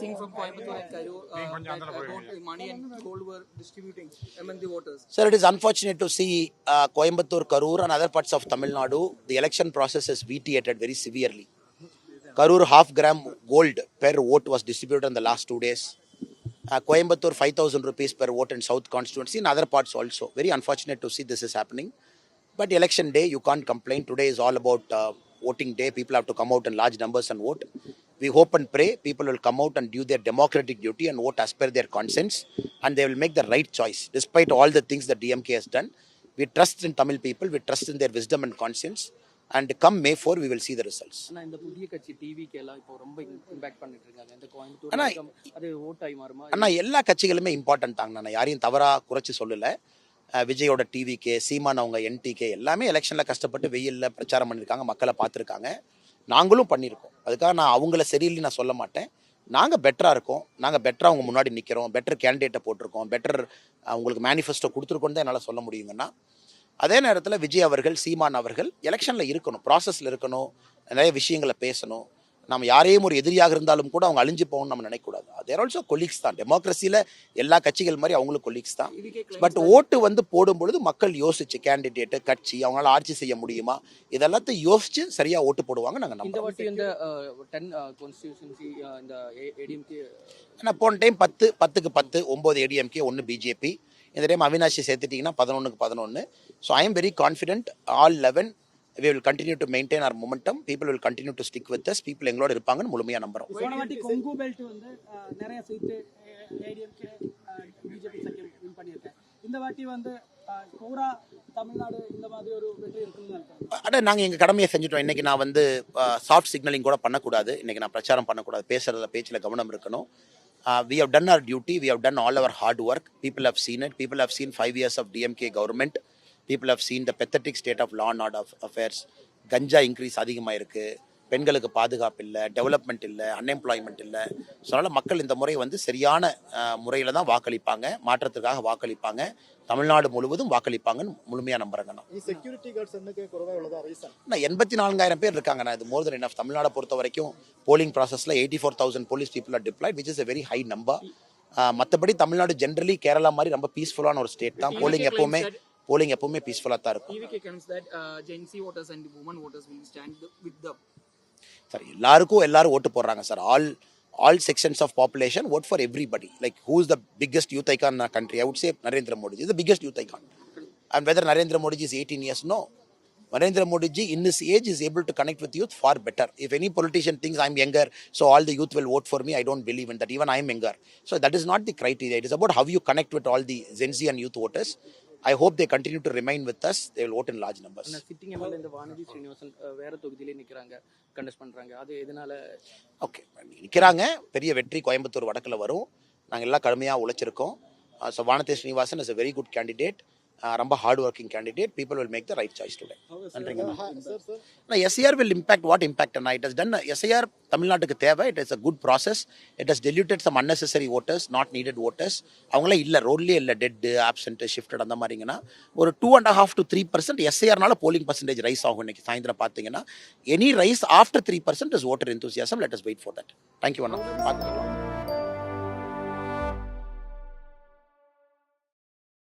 saying from Coimbatore and Karur that money and gold were distributing among the voters. Sir, it is unfortunate to see Coimbatore, Karur and other parts of Tamil Nadu. The election process is vitiated very severely. Karur half-gram gold per vote was distributed in the last 2 days. Coimbatore 5,000 rupees per vote in South constituency and other parts also. Very unfortunate to see this is happening. But election day, you can't complain. Today is all about voting day. People have to come out in large numbers and vote. We hope and pray people will come out and do their democratic duty and vote as per their conscience, and they will make the right choice. Despite all the things that DMK has done, we trust in Tamil people, we trust in their wisdom and conscience, and come May 4, we will see the results. இந்த புதிய கட்சி டிவிக்கு எல்லாம் இப்போ ரொம்ப impact பண்ணிட்டு இருக்காங்க. இந்த கோயம்புத்தூர் அது ஓட் ஆகி மாறுமா? அண்ணா எல்லா கட்சிகளுமே இம்பார்ட்டன்ட் தாங்க. நான் யாரையும் தவறாக குறைச்சி சொல்லலை. விஜயோட டிவிக்கே, சீமான் அவங்க என்டிகே எல்லாமே எலெக்ஷனில் கஷ்டப்பட்டு வெயிலில் பிரச்சாரம் பண்ணியிருக்காங்க, மக்களை பார்த்துருக்காங்க. நாங்களும் பண்ணியிருக்கோம். அதுக்காக நான் அவங்கள சரியில்லை நான் சொல்ல மாட்டேன். நாங்கள் பெட்டராக இருக்கோம், நாங்கள் பெட்டராக அவங்க முன்னாடி நிற்கிறோம், பெட்டர் கேண்டிடேட்டை போட்டிருக்கோம், பெட்டர் அவங்களுக்கு மேனிஃபெஸ்டோ கொடுத்துருக்கோன்னு தான் என்னால் சொல்ல முடியுங்கன்னா. அதே நேரத்தில் விஜய் அவர்கள், சீமான் அவர்கள் எலெக்ஷனில் இருக்கணும், ப்ராசஸில் இருக்கணும், நிறைய விஷயங்களை பேசணும். நம்ம யாரையும் ஒரு எதிரியாக இருந்தாலும் கூட அவங்க அழிஞ்சு போகணும்னு நம்ம நினைக்கக்கூடாது. தேர் ஆல்சோ கொலீக்ஸ் தான். டெமோக்ரஸியில் எல்லா கட்சிகள் மாதிரி அவங்களும் கொலீக்ஸ் தான். பட் ஓட்டு வந்து போடும்பொழுது மக்கள் யோசிச்சு கேண்டிடேட்டு, கட்சி, அவங்களால ஆட்சி செய்ய முடியுமா, இதெல்லாத்தையும் யோசிச்சு சரியாக ஓட்டு போடுவாங்க. நாங்கள் நம்ம போன டைம் 10க்கு 10 9 ஏடிஎம்கே 1 பிஜேபி. இந்த டைம் அவினாஷி சேர்த்துட்டிங்கன்னா 11க்கு 11. So I am very confident all 11 we will continue to maintain our momentum. People will continue to stick with us. People எங்களோட இருப்பாங்கன்னு முழுமையா நம்புறோம். போனவாட்டி கொங்கு பெல்ட் வந்து நிறைய சீட் ஏடிஎம்கே பிஜேபி சக்கியம் வின் பண்ணிருக்காங்க. இந்த வாட்டி வந்து கோரா தமிழ்நாடு இந்த மாதிரி ஒரு வெற்றி இருக்குன்னு நினைக்கிறேன். அட நாங்கள் எங்கள் கடமையை செஞ்சுட்டோம். இன்றைக்கி நான் வந்து சாஃப்ட் சிக்னலிங் கூட பண்ணக்கூடாது. இன்றைக்கி நான் பிரச்சாரம் பண்ணக்கூடாது. பேச்சில் கவனம் இருக்கணும். We have done our duty. We have done all our hard work. People have seen it. People have seen 5 years of DMK government. People have seen the pathetic state of law and order affairs. Ganja increase அதிகமாக இருக்குது, பெண்களுக்கு பாதுகாப்பு இல்லை, development இல்லை, unemployment இல்லை. So அதனால் மக்கள் இந்த முறை வந்து சரியான முறையில் தான் வாக்களிப்பாங்க, மாற்றத்துக்காக வாக்களிப்பாங்க, தமிழ்நாடு முழுவதும் வாக்களிப்பாங்கன்னு முழுமையாக நம்புறேங்கண்ணா. நான் 84,000 பேர் இருக்காங்கண்ணா. இது மோர் தென் எனஃப். தமிழ்நாடு பொறுத்த வரைக்கும் போலிங் ப்ராசஸில் 84,000 police people are diploid, which is a very high number. மற்றபடி தமிழ்நாடு ஜென்ரலி கேரளா மாதிரி ரொம்ப பீஸ்ஃபுல்லான ஒரு ஸ்டேட் தான். போலிங் எப்பவுமே பீஸ்ஃபுல்லாக தான் இருக்கும். சார் எல்லாரும் ஓட்டு போடுறாங்க sir. all sections of population vote for everybody. Like, who is the biggest youth icon in our country? I would say Narendra Modi is the biggest youth icon. And whether Narendra Modi is 18 years, no. Narendra Modi ji in his age is able to connect with youth far better. If any politician thinks I'm younger, so all the youth will vote for me, I don't believe in that. Even I am younger. So that is not the criteria. It is about how you connect with all the Gen Z and youth voters. I hope they continue to remain with us. They will vote in large numbers. Sitting MLA இந்த வானதி ஸ்ரீனிவாசன் வேற தொகுதியிலே நிக்கறாங்க, contest பண்றாங்க. அது எதனால? Okay, நிக்கறாங்க. பெரிய வெற்றி கோயம்புத்தூர் வடக்குல வரும். நாங்க எல்லாம் கடுமையா உழைச்சிருக்கோம். So Vanathi Srinivasan is a very good candidate. ரொம்ப hard working candidate. People will make the right choice today. நன்றிங்க. SIR will impact what impact அண்ணா. It has done. எஸ்ஐஆர் தமிழ்நாட்டுக்கு தேவை. It is a good process. It has deleted some unnecessary voters, not needed voters. அவங்களாம் இல்லை, ரோட்லேயே இல்லை, TET, absent, shifted அந்த மாதிரிங்கன்னா ஒரு 2.5 to 3% எஸ்ஐஆர்னால போலிங் பர்சன்டேஜ் ரைஸ் ஆகும். இன்னைக்கு சாயந்தரம் பார்த்தீங்கன்னா any rise after 3% is voter enthusiasm. Let us wait for that. Thank you அண்ணா. பார்த்துக்கலாம்.